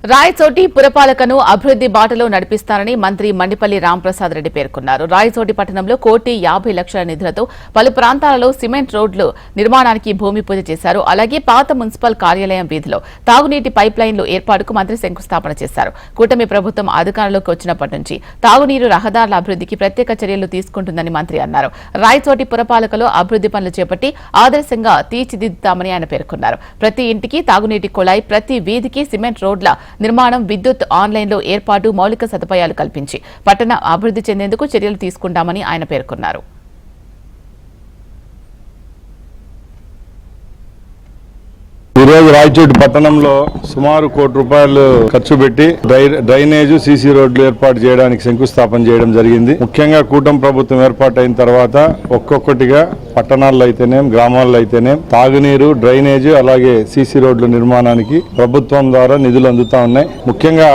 రాయచోటి పురపాలకను అభివృద్ది బాటలో నడిపిస్తారని మంత్రి మండిపల్లి రాంప్రసాద్ రెడ్డి పేర్కొన్నారు. రాయచోటి పట్టణంలో 1,50,00,000 నిధులతో పలు ప్రాంతాలలో సిమెంట్ రోడ్లు నిర్మాణానికి భూమి పూజ చేశారు. అలాగే పాత మున్సిపల్ కార్యాలయం వీధిలో తాగునీటి పైప్ లైన్లు ఏర్పాటుకు మంత్రి శంకుస్థాపన చేశారు. కూటమి ప్రభుత్వం అధికారంలోకి వచ్చినప్పటి నుంచి తాగునీరు రహదారుల అభివృద్దికి ప్రత్యేక చర్యలు తీసుకుంటుందని మంత్రి అన్నారు. రాయచోటి పురపాలకలో అభివృద్ది పనులు చేపట్టి ఆదర్శంగా తీర్చిదిద్దుతామని ఆయన పేర్కొన్నారు. ప్రతి ఇంటికి తాగునీటి కుళాయి, ప్రతి వీధికి సిమెంట్ రోడ్ల నిర్మాణం, విద్యుత్ ఆన్లైన్లో ఏర్పాటు, మౌలిక సదుపాయాలు కల్పించి పట్టణ అభివృద్ధి చెందేందుకు చర్యలు తీసుకుంటామని ఆయన పేర్కొన్నారు. ఈరోజు రాయచోటి పట్టణంలో సుమారు ₹1,00,00,000 ఖర్చు పెట్టి డ్రైనేజ్, సీసీ రోడ్లు ఏర్పాటు చేయడానికి శంకుస్థాపన చేయడం జరిగింది. ముఖ్యంగా కూటమి ప్రభుత్వం ఏర్పాటైన తర్వాత ఒక్కొక్కటిగా పట్టణాల్లో అయితేనేం, గ్రామాల్లో అయితేనేం తాగునీరు, డ్రైనేజ్, అలాగే సీసీ రోడ్ల నిర్మాణానికి ప్రభుత్వం ద్వారా నిధులు అందుతా ఉన్నాయి. ముఖ్యంగా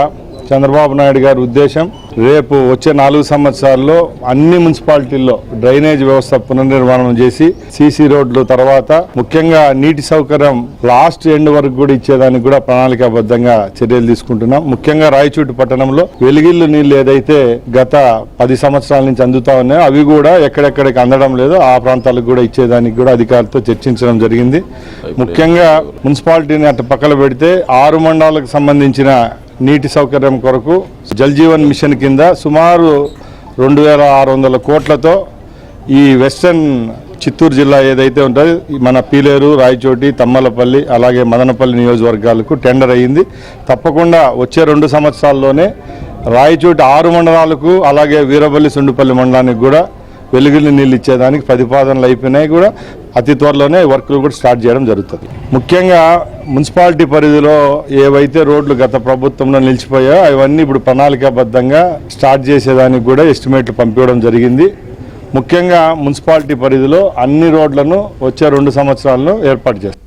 చంద్రబాబు నాయుడు గారి ఉద్దేశం రేపు వచ్చే 4 సంవత్సరాల్లో అన్ని మున్సిపాలిటీల్లో డ్రైనేజ్ వ్యవస్థ పునర్నిర్మాణం చేసి సీసీ రోడ్లు తర్వాత ముఖ్యంగా నీటి సౌకర్యం లాస్ట్ ఎండ్ వరకు కూడా ఇచ్చేదానికి కూడా ప్రణాళికాబద్ధంగా చర్యలు తీసుకుంటున్నాం. ముఖ్యంగా రాయచోటి పట్టణంలో వెలిగిళ్ళు నీళ్లు ఏదైతే గత 10 సంవత్సరాల నుంచి అందుతా ఉన్నాయో అవి కూడా ఎక్కడెక్కడికి అందడం లేదు, ఆ ప్రాంతాలకు కూడా ఇచ్చేదానికి కూడా అధికారులతో చర్చించడం జరిగింది. ముఖ్యంగా మున్సిపాలిటీని అటు పక్కన పెడితే 6 మండలాలకు సంబంధించిన నీటి సౌకర్యం కొరకు జల్ జీవన్ మిషన్ కింద సుమారు 2,600 కోట్లతో ఈ వెస్టర్న్ చిత్తూరు జిల్లా ఏదైతే ఉంటుందో మన పీలేరు, రాయచోటి, తమ్మలపల్లి అలాగే మదనపల్లి నియోజకవర్గాలకు టెండర్ అయ్యింది. తప్పకుండా వచ్చే 2 సంవత్సరాల్లోనే రాయచోటి 6 మండలాలకు అలాగే వీరపల్లి, సుండుపల్లి మండలానికి కూడా వెలుగుని నీళ్ళు ఇచ్చేదానికి ప్రతిపాదనలు అయిపోయినాయి. కూడా అతి త్వరలోనే వర్క్లు కూడా స్టార్ట్ చేయడం జరుగుతుంది. ముఖ్యంగా మున్సిపాలిటీ పరిధిలో ఏవైతే రోడ్లు గత ప్రభుత్వంలో నిలిచిపోయాయో అవన్నీ ఇప్పుడు ప్రణాళికాబద్ధంగా స్టార్ట్ చేసేదానికి కూడా ఎస్టిమేట్లు పంపించడం జరిగింది. ముఖ్యంగా మున్సిపాలిటీ పరిధిలో అన్ని రోడ్లను వచ్చే 2 సంవత్సరాల్లో ఏర్పాటు చేస్తారు.